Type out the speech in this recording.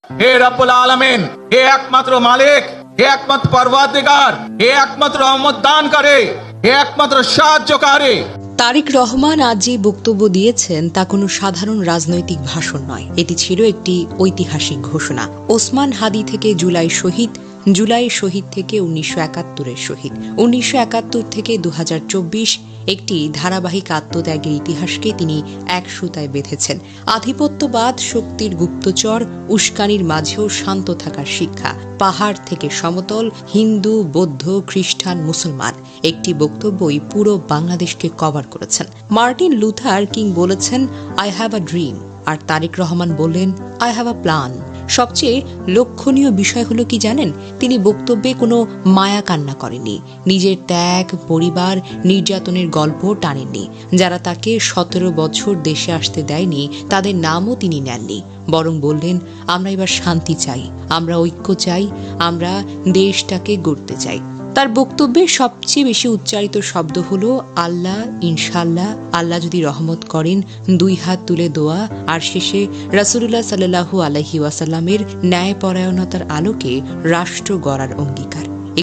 হে রব্বুল আলামিন, হে একমাত্র মালিক, হে একমাত্র পরওয়ারদিগার, হে একমাত্র রহমত দানকারী, হে একমাত্র সাহায্যকারী। তারেক রহমান আজ যে বক্তব্য দিয়েছেন তা কোনো সাধারণ রাজনৈতিক ভাষণ নয়, এটি ছিল একটি ঐতিহাসিক ঘোষণা। ওসমান হাদি থেকে জুলাই শহীদ, জুলাই শহীদ থেকে 1971-এর শহীদ, 1971 থেকে 2024 একটি ধারাবাহিক আত্মত্যাগের ইতিহাসকে তিনি এক সুতায় বেঁধেছেন। আধিপত্যবাদ, শক্তির গুপ্তচর, উস্কানির মাঝেও শান্ত থাকার শিক্ষা, পাহাড় থেকে সমতল, হিন্দু, বৌদ্ধ, খ্রিস্টান, মুসলমান, একটি বক্তব্যই পুরো বাংলাদেশকে কভার করেছেন। মার্টিন লুথার কিং বলেছেন, আই হ্যাভ আ ড্রিম, আর তারেক রহমান বললেন, আই হ্যাভ আ প্ল্যান। সবচেয়ে লক্ষণীয় বিষয় হলো কি জানেন, তিনি বক্তব্যে কোনো মায়া কান্না করেননি, নিজের ত্যাগ, পরিবার, নির্যাতনের গল্প টানেননি। যারা তাকে 17 বছর দেশে আসতে দেয়নি তাদের নামও তিনি নেননি, বরং বললেন, আমরা এবার শান্তি চাই, আমরা ঐক্য চাই, আমরা দেশটাকে গড়তে চাই। তার বক্তব্যের সবচেয়ে বেশি উচ্চারিত শব্দ হলো আল্লাহ, ইনশাল্লাহ, আল্লাহ যদি রহমত করেন, 2 হাত তুলে দোয়া, আর শেষে রাসূলুল্লাহ সাল্লাল্লাহু আলাইহি ওয়াসাল্লামের ন্যায়পরায়ণতার আলোকে রাষ্ট্র গড়ার অঙ্গীকার।